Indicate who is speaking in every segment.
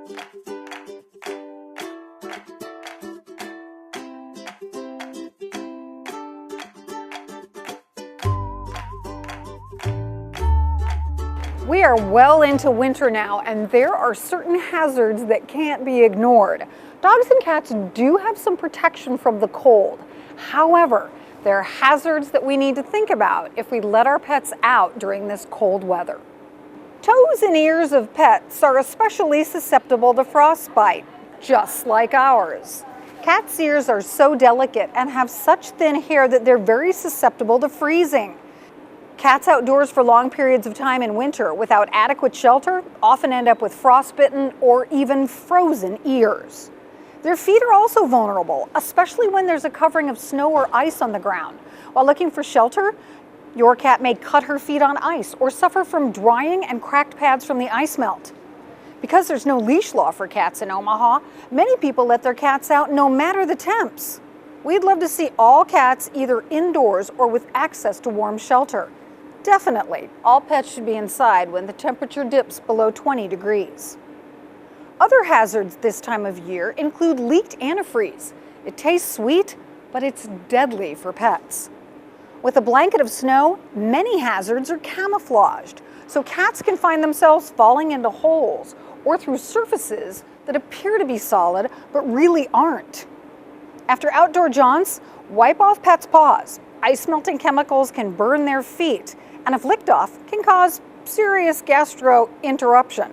Speaker 1: We are well into winter now, and there are certain hazards that can't be ignored. Dogs and cats do have some protection from the cold. However, there are hazards that we need to think about if we let our pets out during this cold weather. Toes and ears of pets are especially susceptible to frostbite, just like ours. Cats' ears are so delicate and have such thin hair that they're very susceptible to freezing. Cats outdoors for long periods of time in winter without adequate shelter often end up with frostbitten or even frozen ears. Their feet are also vulnerable, especially when there's a covering of snow or ice on the ground. While looking for shelter, your cat may cut her feet on ice or suffer from drying and cracked pads from the ice melt. Because there's no leash law for cats in Omaha, many people let their cats out no matter the temps. We'd love to see all cats either indoors or with access to warm shelter. Definitely, all pets should be inside when the temperature dips below 20 degrees. Other hazards this time of year include leaked antifreeze. It tastes sweet, but it's deadly for pets. With a blanket of snow, many hazards are camouflaged, so cats can find themselves falling into holes or through surfaces that appear to be solid but really aren't. After outdoor jaunts, wipe off pets' paws. Ice-melting chemicals can burn their feet, and if licked off, can cause serious gastro interruption.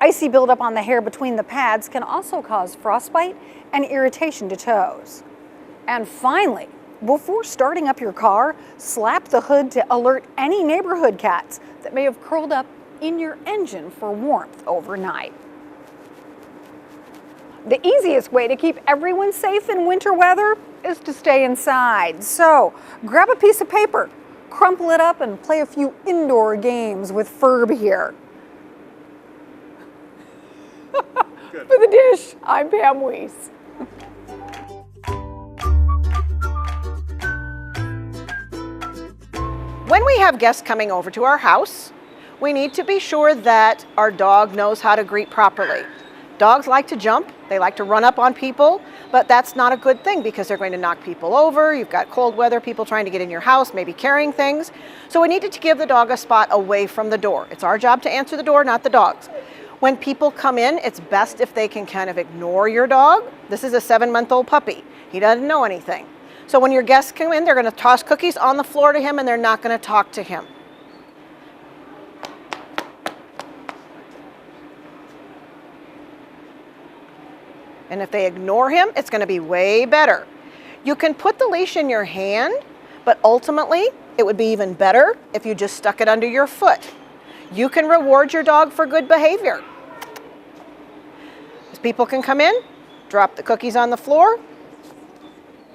Speaker 1: Icy buildup on the hair between the pads can also cause frostbite and irritation to toes. And finally, before starting up your car, slap the hood to alert any neighborhood cats that may have curled up in your engine for warmth overnight. The easiest way to keep everyone safe in winter weather is to stay inside. So grab a piece of paper, crumple it up, and play a few indoor games with Ferb here. For The Dish, I'm Pam Weiss.
Speaker 2: When we have guests coming over to our house, we need to be sure that our dog knows how to greet properly. Dogs like to jump, they like to run up on people, but that's not a good thing because they're going to knock people over. You've got cold weather, people trying to get in your house, maybe carrying things. So we needed to give the dog a spot away from the door. It's our job to answer the door, not the dog's. When people come in, it's best if they can kind of ignore your dog. This is a 7-month-old puppy. He doesn't know anything. So when your guests come in, they're going to toss cookies on the floor to him and they're not going to talk to him. And if they ignore him, it's going to be way better. You can put the leash in your hand, but ultimately it would be even better if you just stuck it under your foot. You can reward your dog for good behavior. As people can come in, drop the cookies on the floor.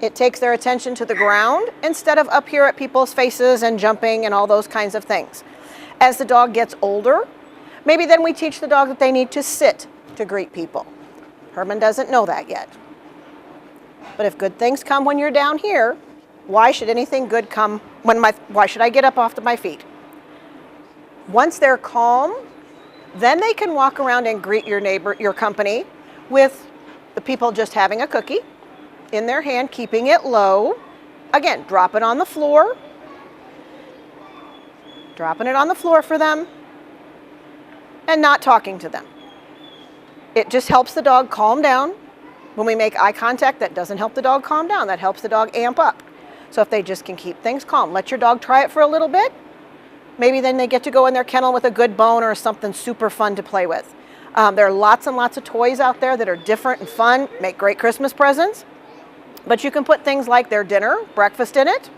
Speaker 2: It takes their attention to the ground instead of up here at people's faces and jumping and all those kinds of things. As the dog gets older, maybe then we teach the dog that they need to sit to greet people. Herman doesn't know that yet. But if good things come when you're down here, why should anything good come why should I get up off my feet? Once they're calm, then they can walk around and greet your neighbor, your company, with the people just having a cookie in their hand, keeping it low. Again, drop it on the floor. Dropping it on the floor for them and not talking to them. It just helps the dog calm down. When we make eye contact, that doesn't help the dog calm down. That helps the dog amp up. So if they just can keep things calm, let your dog try it for a little bit. Maybe then they get to go in their kennel with a good bone or something super fun to play with. There are lots and lots of toys out there that are different and fun, make great Christmas presents. But you can put things like their dinner, breakfast in it,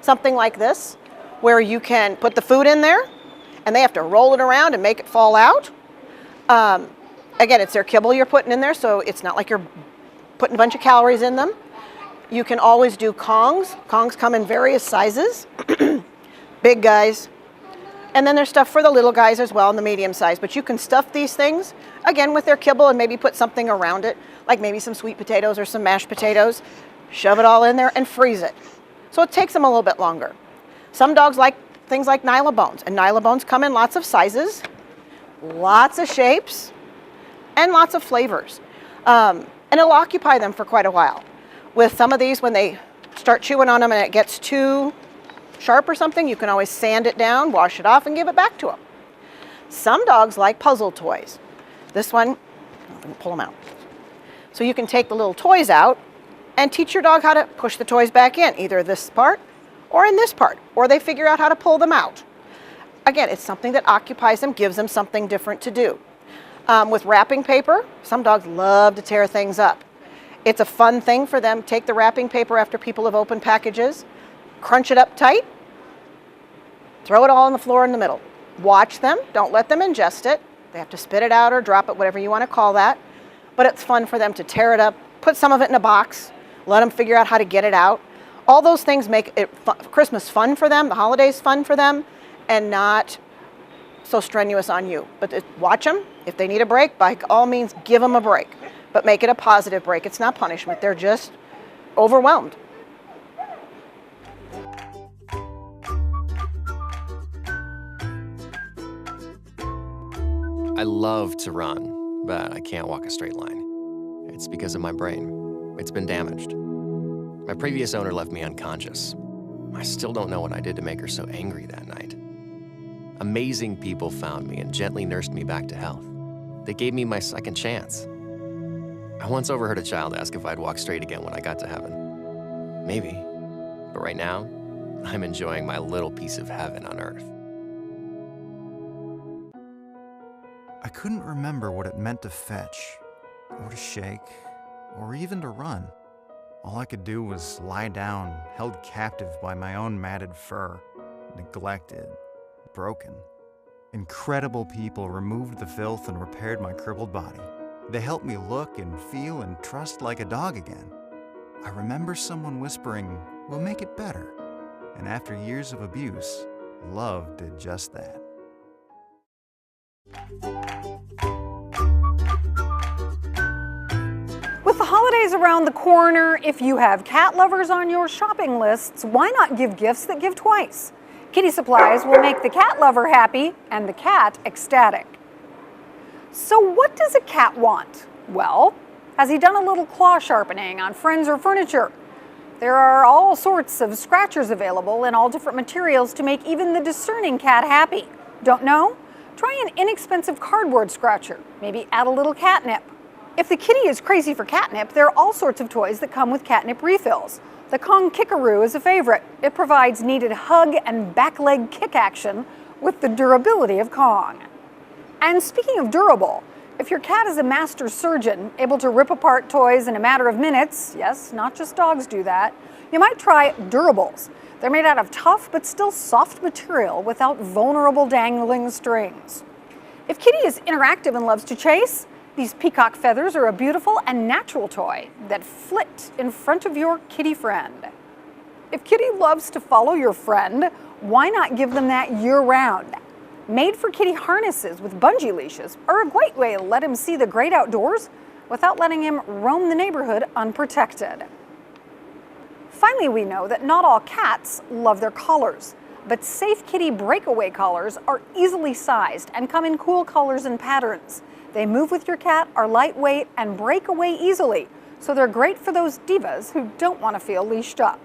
Speaker 2: something like this, where you can put the food in there and they have to roll it around and make it fall out. Again, it's their kibble you're putting in there, so it's not like you're putting a bunch of calories in them. You can always do Kongs. Kongs come in various sizes, big guys. And then there's stuff for the little guys as well, in the medium size. But you can stuff these things, again, with their kibble and maybe put something around it, like maybe some sweet potatoes or some mashed potatoes. Shove it all in there and freeze it. So it takes them a little bit longer. Some dogs like things like Nylabones, and Nylabones come in lots of sizes, lots of shapes, and lots of flavors. And it'll occupy them for quite a while. With some of these, when they start chewing on them and it gets too sharp or something, you can always sand it down, wash it off, and give it back to them. Some dogs like puzzle toys. This one, I'm going to pull them out. So you can take the little toys out and teach your dog how to push the toys back in, either this part or in this part, or they figure out how to pull them out. Again, it's something that occupies them, gives them something different to do. With wrapping paper, some dogs love to tear things up. It's a fun thing for them. Take the wrapping paper after people have opened packages, crunch it up tight, throw it all on the floor in the middle. Watch them, don't let them ingest it. They have to spit it out or drop it, whatever you want to call that. But it's fun for them to tear it up, put some of it in a box, let them figure out how to get it out. All those things make it Christmas fun for them, the holidays fun for them, and not so strenuous on you. But watch them. If they need a break, by all means, give them a break. But make it a positive break. It's not punishment. They're just overwhelmed.
Speaker 3: I love to run, but I can't walk a straight line. It's because of my brain. It's been damaged. My previous owner left me unconscious. I still don't know what I did to make her so angry that night. Amazing people found me and gently nursed me back to health. They gave me my second chance. I once overheard a child ask if I'd walk straight again when I got to heaven. Maybe, but right now, I'm enjoying my little piece of heaven on earth.
Speaker 4: I couldn't remember what it meant to fetch, or to shake, or even to run. All I could do was lie down, held captive by my own matted fur, neglected, broken. Incredible people removed the filth and repaired my crippled body. They helped me look and feel and trust like a dog again. I remember someone whispering, "We'll make it better." And after years of abuse, love did just that.
Speaker 1: With the holidays around the corner, if you have cat lovers on your shopping lists, why not give gifts that give twice? Kitty Supplies will make the cat lover happy and the cat ecstatic. So what does a cat want? Well, has he done a little claw sharpening on friends or furniture? There are all sorts of scratchers available in all different materials to make even the discerning cat happy. Don't know? Try an inexpensive cardboard scratcher. Maybe add a little catnip. If the kitty is crazy for catnip, there are all sorts of toys that come with catnip refills. The Kong Kickaroo is a favorite. It provides needed hug and back leg kick action with the durability of Kong. And speaking of durable, if your cat is a master surgeon, able to rip apart toys in a matter of minutes, yes, not just dogs do that, you might try Durables. They're made out of tough but still soft material without vulnerable dangling strings. If Kitty is interactive and loves to chase, these peacock feathers are a beautiful and natural toy that flit in front of your kitty friend. If Kitty loves to follow your friend, why not give them that year-round? Made for Kitty harnesses with bungee leashes are a great way to let him see the great outdoors without letting him roam the neighborhood unprotected. Finally, we know that not all cats love their collars, but Safe Kitty breakaway collars are easily sized and come in cool colors and patterns. They move with your cat, are lightweight, and break away easily, so they're great for those divas who don't want to feel leashed up.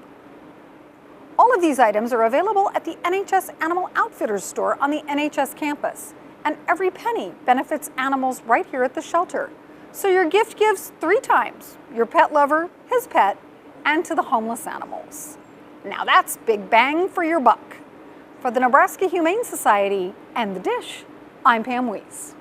Speaker 1: All of these items are available at the NHS Animal Outfitters store on the NHS campus, and every penny benefits animals right here at the shelter. So your gift gives 3 times: your pet lover, his pet, and to the homeless animals. Now that's big bang for your buck. For the Nebraska Humane Society and The Dish, I'm Pam Weiss.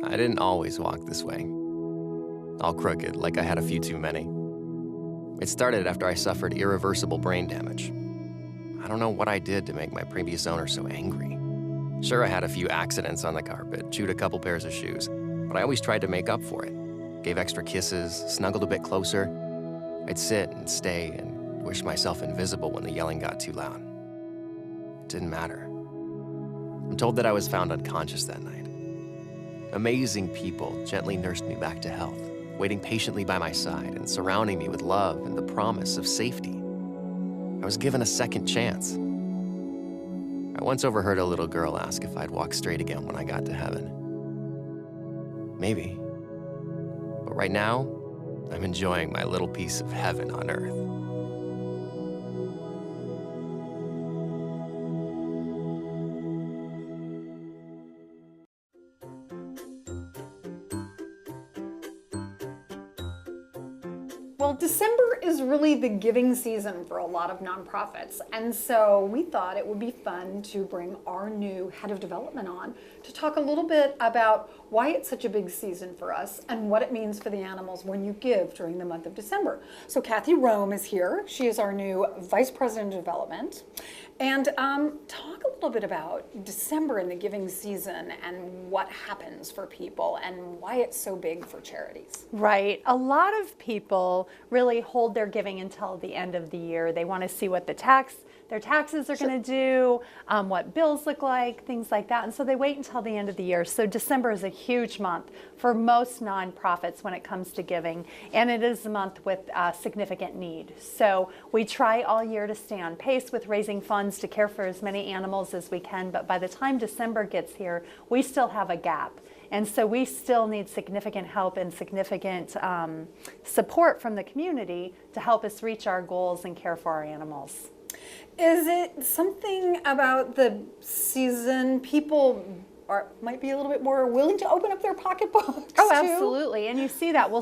Speaker 3: I didn't always walk this way, all crooked, like I had a few too many. It started after I suffered irreversible brain damage. I don't know what I did to make my previous owner so angry. Sure, I had a few accidents on the carpet, chewed a couple pairs of shoes, but I always tried to make up for it. Gave extra kisses, snuggled a bit closer. I'd sit and stay and wish myself invisible when the yelling got too loud. It didn't matter. I'm told that I was found unconscious that night. Amazing people gently nursed me back to health, waiting patiently by my side and surrounding me with love and the promise of safety. I was given a second chance. I once overheard a little girl ask if I'd walk straight again when I got to heaven. Maybe. But right now, I'm enjoying my little piece of heaven on earth.
Speaker 1: Well, December is really the giving season for a lot of nonprofits, and so we thought it would be fun to bring our new head of development on to talk a little bit about why it's such a big season for us and what it means for the animals when you give during the month of December. So Kathy Rome is here. She is our new Vice President of Development. And talk a little bit about December and the giving season and what happens for people and why it's so big for charities.
Speaker 5: Right. A lot of people really hold their giving until the end of the year. They want to see what their taxes are going to do, what bills look like, things like that. And so they wait until the end of the year. So December is a huge month for most nonprofits when it comes to giving. And it is a month with significant need. So we try all year to stay on pace with raising funds to care for as many animals as we can. But by the time December gets here, we still have a gap. And so we still need significant help and significant support from the community to help us reach our goals and care for our animals.
Speaker 1: Is it something about the season people might be a little bit more willing to open up their pocketbooks?
Speaker 5: Oh,
Speaker 1: too?
Speaker 5: absolutely. And you see that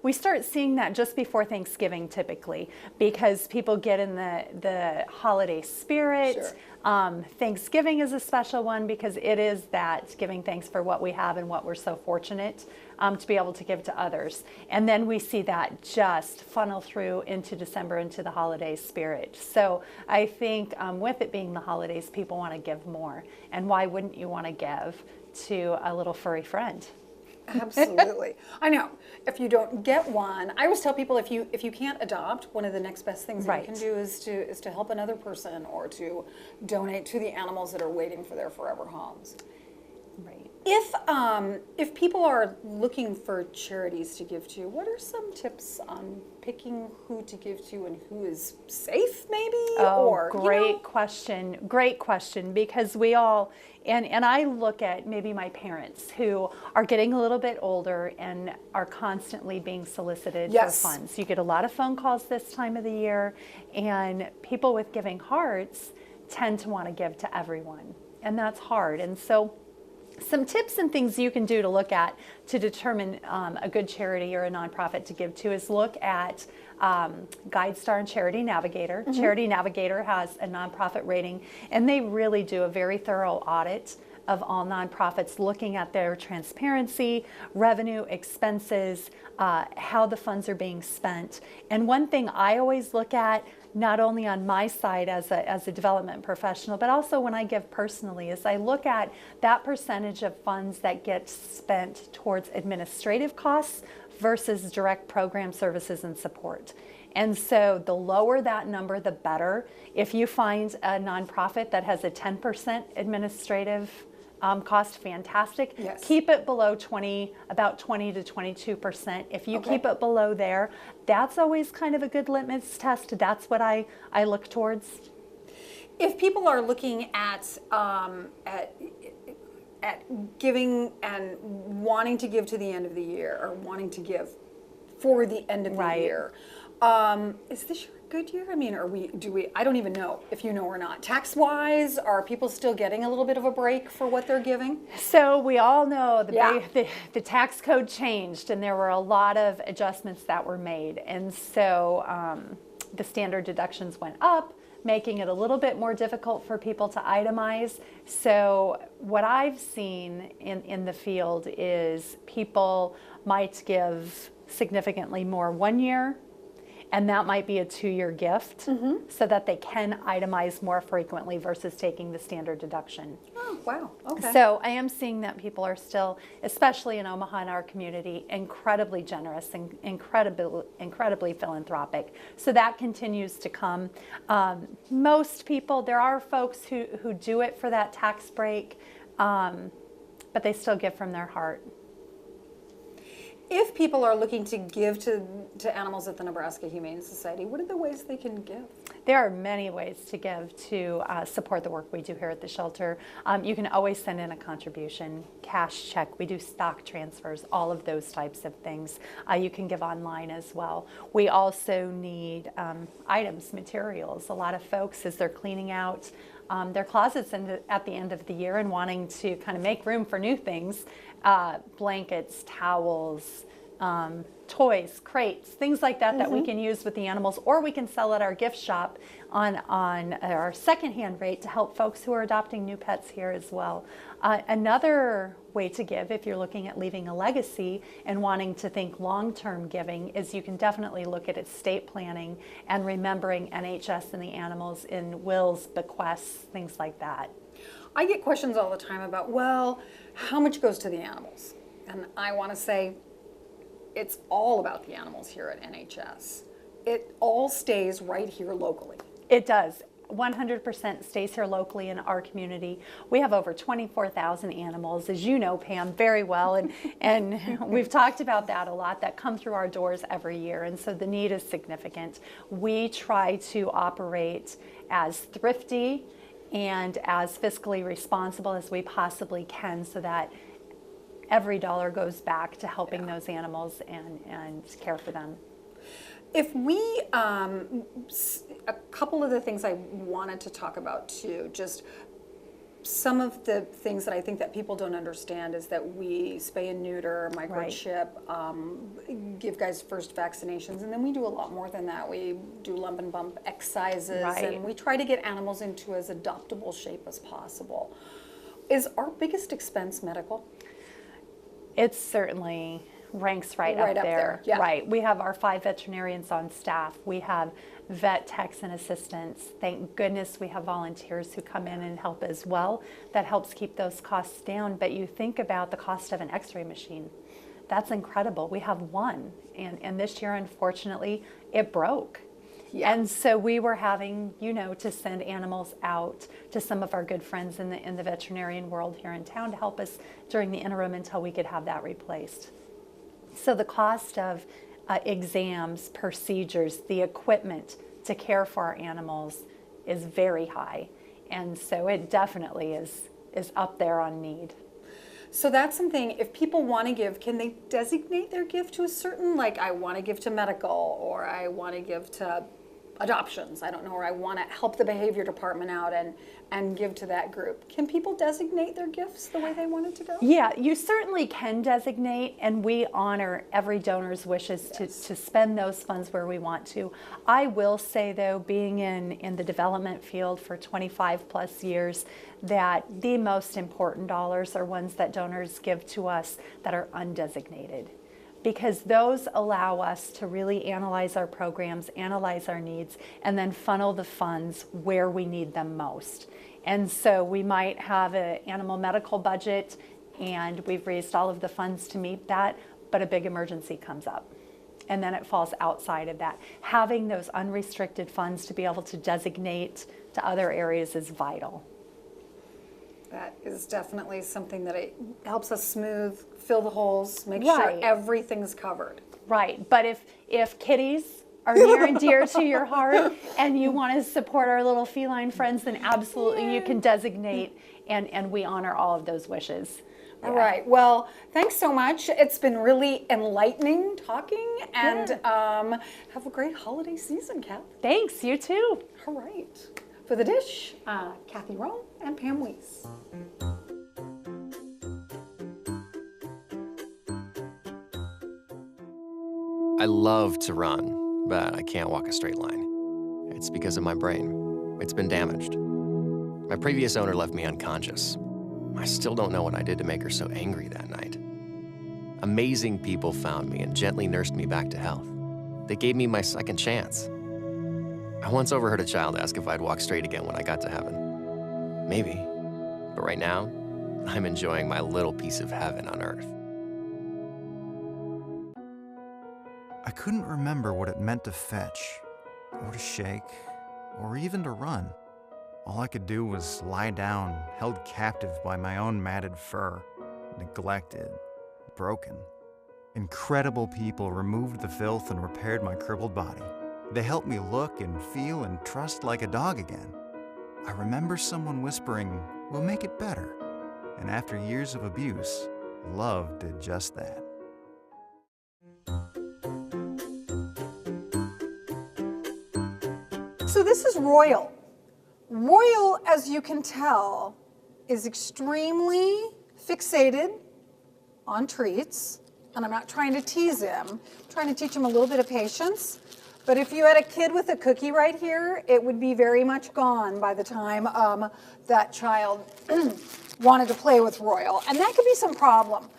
Speaker 5: we start seeing that just before Thanksgiving typically, because people get in the holiday spirit.
Speaker 1: Sure.
Speaker 5: Thanksgiving is a special one because it is that giving thanks for what we have and what we're so fortunate to be able to give to others. And then we see that just funnel through into December, into the holiday spirit. So I think with it being the holidays, people want to give more. And why wouldn't you want to give to a little furry friend?
Speaker 1: Absolutely. I know. If you don't get one, I always tell people if you can't adopt, one of the next best things that you can do is to help another person or to donate to the animals that are waiting for their forever homes.
Speaker 5: Right.
Speaker 1: If people are looking for charities to give to, what are some tips on picking who to give to and who is safe, maybe?
Speaker 5: Great question. Great question, because we all, and I look at maybe my parents who are getting a little bit older and are constantly being solicited for funds. You get a lot of phone calls this time of the year, and people with giving hearts tend to want to give to everyone, and that's hard. And so some tips and things you can do to look at to determine a good charity or a nonprofit to give to is look at GuideStar and Charity Navigator. Mm-hmm. Charity Navigator has a nonprofit rating, and they really do a very thorough audit of all nonprofits, looking at their transparency, revenue, expenses, how the funds are being spent. And one thing I always look at, not only on my side as a development professional, but also when I give personally, is I look at that percentage of funds that get spent towards administrative costs versus direct program services and support. And so the lower that number, the better. If you find a nonprofit that has a 10% administrative cost, fantastic.
Speaker 1: Yes.
Speaker 5: Keep it below 20, about 20 to 22%. If you keep it below there, that's always kind of a good litmus test. That's what I look towards.
Speaker 1: If people are looking at giving and wanting to give to the end of the year, or wanting to give for the end of the year, is this year a good year? I mean, I don't even know if you know or not. Tax-wise, are people still getting a little bit of a break for what they're giving?
Speaker 5: So we all know the tax code changed, and there were a lot of adjustments that were made. And so the standard deductions went up, making it a little bit more difficult for people to itemize. So what I've seen in the field is people might give significantly more 1 year, and that might be a 2-year gift, so that they can itemize more frequently versus taking the standard deduction.
Speaker 1: Oh, wow. Okay.
Speaker 5: So I am seeing that people are still, especially in Omaha in our community, incredibly generous and incredibly philanthropic. So that continues to come. Most people, there are folks who do it for that tax break, but they still give from their heart.
Speaker 1: If people are looking to give to animals at the Nebraska Humane Society, what are the ways they can give?
Speaker 5: There are many ways to give to support the work we do here at the shelter. You can always send in a contribution, cash check. We do stock transfers, all of those types of things. You can give online as well. We also need items, materials. A lot of folks, as they're cleaning out their closets at the end of the year and wanting to kind of make room for new things, blankets, towels, toys, crates, things like that that we can use with the animals, or we can sell at our gift shop on our secondhand rate to help folks who are adopting new pets here as well. Another way to give, if you're looking at leaving a legacy and wanting to think long-term giving, is you can definitely look at estate planning and remembering NHS and the animals in wills, bequests, things like that.
Speaker 1: I get questions all the time about, well, how much goes to the animals? And I want to say, it's all about the animals here at NHS. It all stays right here locally.
Speaker 5: It does. 100% stays here locally in our community. We have over 24,000 animals, as you know, Pam, very well, and we've talked about that a lot, that come through our doors every year, and so the need is significant. We try to operate as thrifty and as fiscally responsible as we possibly can so that every dollar goes back to helping those animals and care for them.
Speaker 1: If we, a couple of the things I wanted to talk about too, just some of the things that I think that people don't understand is that we spay and neuter, microchip, give guys first vaccinations, and then we do a lot more than that. We do lump and bump excises, and we try to get animals into as adoptable shape as possible. Is our biggest expense medical?
Speaker 5: It certainly ranks right up there.
Speaker 1: Yeah.
Speaker 5: Right. We have our 5 veterinarians on staff. We have vet techs and assistants. Thank goodness we have volunteers who come in and help as well. That helps keep those costs down. But you think about the cost of an x-ray machine. That's incredible. We have one. And this year, unfortunately, it broke.
Speaker 1: Yeah.
Speaker 5: And so we were having, to send animals out to some of our good friends in the veterinarian world here in town to help us during the interim until we could have that replaced. So the cost of exams, procedures, the equipment to care for our animals is very high. And so it definitely is up there on need.
Speaker 1: So that's something, if people want to give, can they designate their gift to a certain, like I want to give to medical, or I want to give to adoptions, I don't know, or I want to help the behavior department out and give to that group. Can people designate their gifts the way they want it to go?
Speaker 5: Yeah, you certainly can designate, and we honor every donor's wishes to spend those funds where we want to. I will say, though, being in the development field for 25 plus years, that the most important dollars are ones that donors give to us that are undesignated, because those allow us to really analyze our programs, analyze our needs, and then funnel the funds where we need them most. And so we might have an animal medical budget and we've raised all of the funds to meet that, but a big emergency comes up. And then it falls outside of that. Having those unrestricted funds to be able to designate to other areas is vital.
Speaker 1: That is definitely something that it helps us fill the holes, make sure everything's covered.
Speaker 5: Right, but if kitties are near and dear to your heart and you want to support our little feline friends, then absolutely you can designate, and we honor all of those wishes.
Speaker 1: All right, well, thanks so much. It's been really enlightening talking, and have a great holiday season, Kath.
Speaker 5: Thanks, you too.
Speaker 1: All right. For The Dish, Kathy Rome and Pam Weiss.
Speaker 3: I love to run, but I can't walk a straight line. It's because of my brain. It's been damaged. My previous owner left me unconscious. I still don't know what I did to make her so angry that night. Amazing people found me and gently nursed me back to health. They gave me my second chance. I once overheard a child ask if I'd walk straight again when I got to heaven. Maybe, but right now, I'm enjoying my little piece of heaven on earth.
Speaker 4: I couldn't remember what it meant to fetch, or to shake, or even to run. All I could do was lie down, held captive by my own matted fur, neglected, broken. Incredible people removed the filth and repaired my crippled body. They helped me look and feel and trust like a dog again. I remember someone whispering, "We'll make it better." And after years of abuse, love did just that.
Speaker 1: So this is Royal. Royal, as you can tell, is extremely fixated on treats. And I'm not trying to tease him. I'm trying to teach him a little bit of patience. But if you had a kid with a cookie right here, it would be very much gone by the time that child wanted to play with Royal. And that could be some problem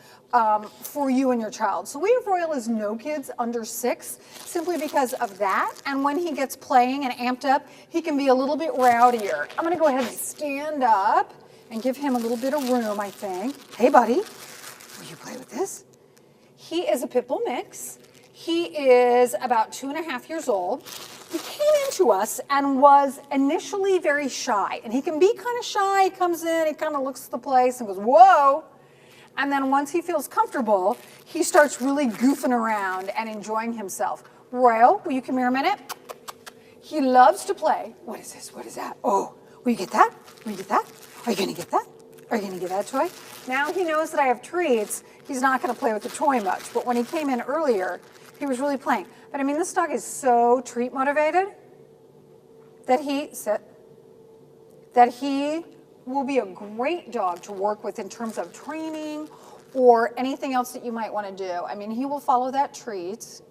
Speaker 1: for you and your child. So we have Royal as no kids under 6, simply because of that. And when he gets playing and amped up, he can be a little bit rowdier. I'm gonna go ahead and stand up and give him a little bit of room, I think. Hey, buddy, will you play with this? He is a pit bull mix. He is about 2.5 years old. He came into us and was initially very shy. And he can be kind of shy. He comes in, he kind of looks at the place and goes, whoa. And then once he feels comfortable, he starts really goofing around and enjoying himself. Royal, will you come here a minute? He loves to play. What is this? What is that? Oh, will you get that? Will you get that? Are you gonna get that? Are you gonna get that toy? Now he knows that I have treats. He's not gonna play with the toy much, but when he came in earlier, he was really playing. But I mean, this dog is so treat motivated that he will be a great dog to work with in terms of training or anything else that you might want to do. I mean, he will follow that treat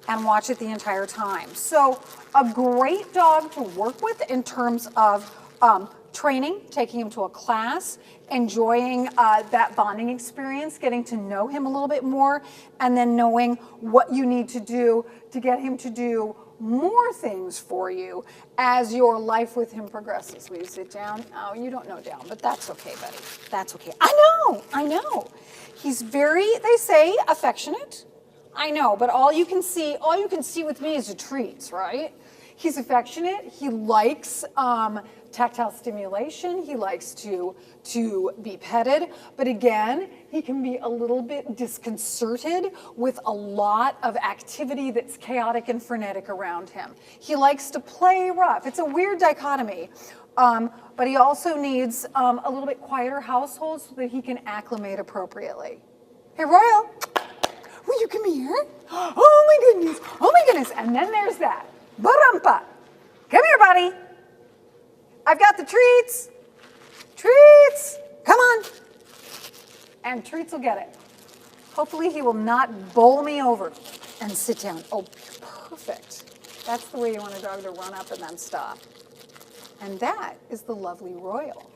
Speaker 1: and watch it the entire time. So a great dog to work with in terms of training, taking him to a class, enjoying that bonding experience, getting to know him a little bit more, and then knowing what you need to do to get him to do more things for you as your life with him progresses. Will you sit down? Oh, you don't know down, but that's okay, buddy. That's okay. I know. He's very, they say, affectionate. I know, but all you can see with me is the treats, right? He's affectionate. He likes tactile stimulation. He likes to be petted. But again, he can be a little bit disconcerted with a lot of activity that's chaotic and frenetic around him. He likes to play rough. It's a weird dichotomy. But he also needs a little bit quieter household so that he can acclimate appropriately. Hey, Royal, will you come here? Oh my goodness. And then there's that. Barumpa. Come here, buddy. I've got the treats. Treats. Come on. And Treats will get it. Hopefully he will not bowl me over and sit down. Oh, perfect. That's the way you want a dog to run up and then stop. And that is the lovely Royal.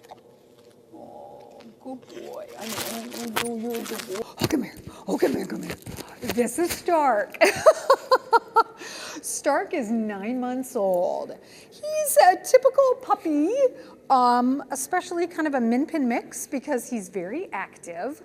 Speaker 1: Oh, good boy. I know you're a good boy. Oh, come here. Oh, come here. This is Stark. Stark is 9 months old. He's a typical puppy, especially kind of a min pin mix because he's very active,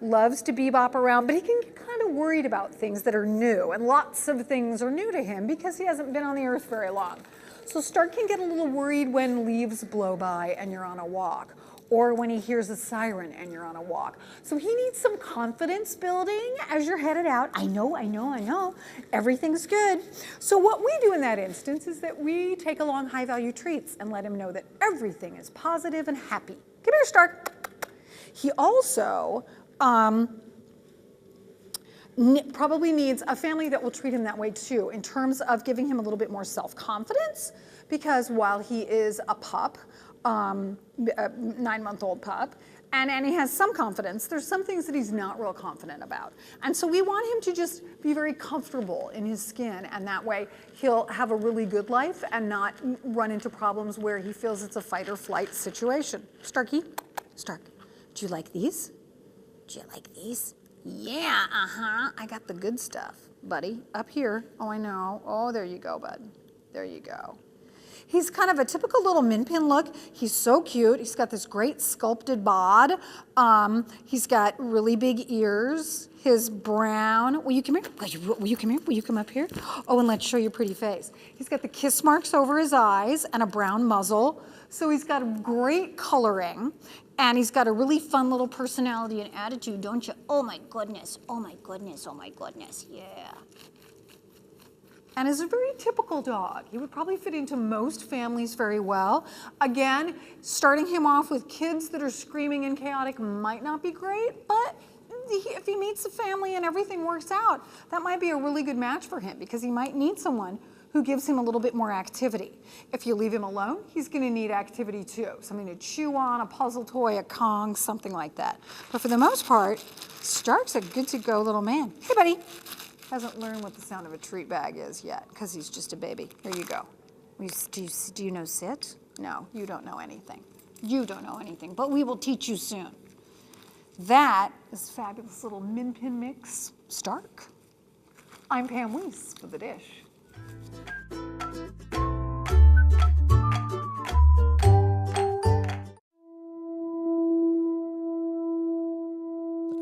Speaker 1: loves to bebop around, but he can get kind of worried about things that are new, and lots of things are new to him because he hasn't been on the earth very long. So Stark can get a little worried when leaves blow by and you're on a walk, or when he hears a siren and you're on a walk. So he needs some confidence building as you're headed out. I know. Everything's good. So what we do in that instance is that we take along high value treats and let him know that everything is positive and happy. Come here, Stark. He also probably needs a family that will treat him that way too, in terms of giving him a little bit more self-confidence, because while he is a pup, a 9-month-old pup, and he has some confidence, there's some things that he's not real confident about. And so we want him to just be very comfortable in his skin, and that way he'll have a really good life and not run into problems where he feels it's a fight or flight situation. Stark, do you like these? Do you like these? Yeah, I got the good stuff, buddy. Up here. Oh, I know. Oh, there you go, bud. There you go. He's kind of a typical little min pin look. He's so cute. He's got this great sculpted bod. He's got really big ears. His brown, will you come here? Will you come here? Will you come up here? Oh, and let's show your pretty face. He's got the kiss marks over his eyes and a brown muzzle. So he's got a great coloring, and he's got a really fun little personality and attitude, don't you? Oh my goodness, oh my goodness, oh my goodness, yeah. And is a very typical dog. He would probably fit into most families very well. Again, starting him off with kids that are screaming and chaotic might not be great, but if he meets a family and everything works out, that might be a really good match for him because he might need someone who gives him a little bit more activity. If you leave him alone, he's gonna need activity too. Something to chew on, a puzzle toy, a Kong, something like that. But for the most part, Stark's a good to go little man. Hey buddy. Hasn't learned what the sound of a treat bag is yet because he's just a baby. Here you go. Do you know sit? No, you don't know anything. You don't know anything, but we will teach you soon. That is fabulous little min pin mix, Stark. I'm Pam Weiss for The Dish.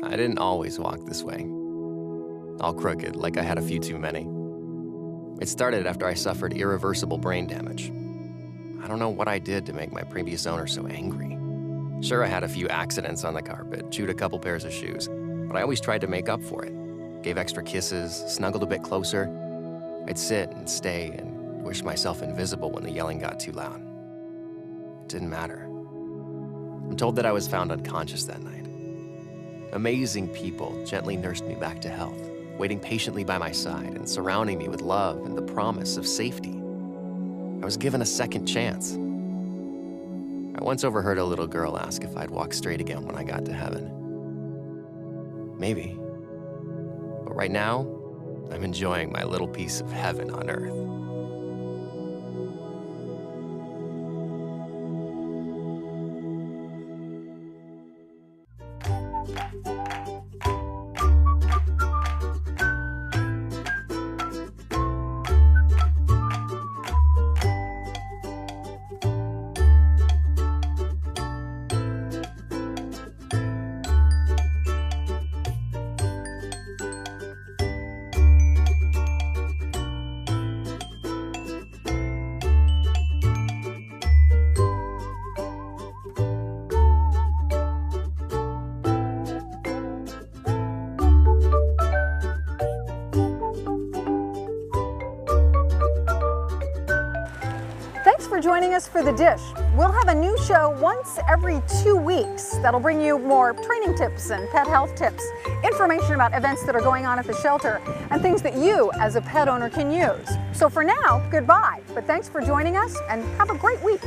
Speaker 3: I didn't always walk this way, all crooked, like I had a few too many. It started after I suffered irreversible brain damage. I don't know what I did to make my previous owner so angry. Sure, I had a few accidents on the carpet, chewed a couple pairs of shoes, but I always tried to make up for it. Gave extra kisses, snuggled a bit closer. I'd sit and stay and wish myself invisible when the yelling got too loud. It didn't matter. I'm told that I was found unconscious that night. Amazing people gently nursed me back to health, waiting patiently by my side and surrounding me with love and the promise of safety. I was given a second chance. I once overheard a little girl ask if I'd walk straight again when I got to heaven. Maybe. But right now, I'm enjoying my little piece of heaven on earth.
Speaker 1: Thanks for joining us for The Dish. We'll have a new show once every 2 weeks that'll bring you more training tips and pet health tips, information about events that are going on at the shelter, and things that you as a pet owner can use. So for now, goodbye, but thanks for joining us and have a great week.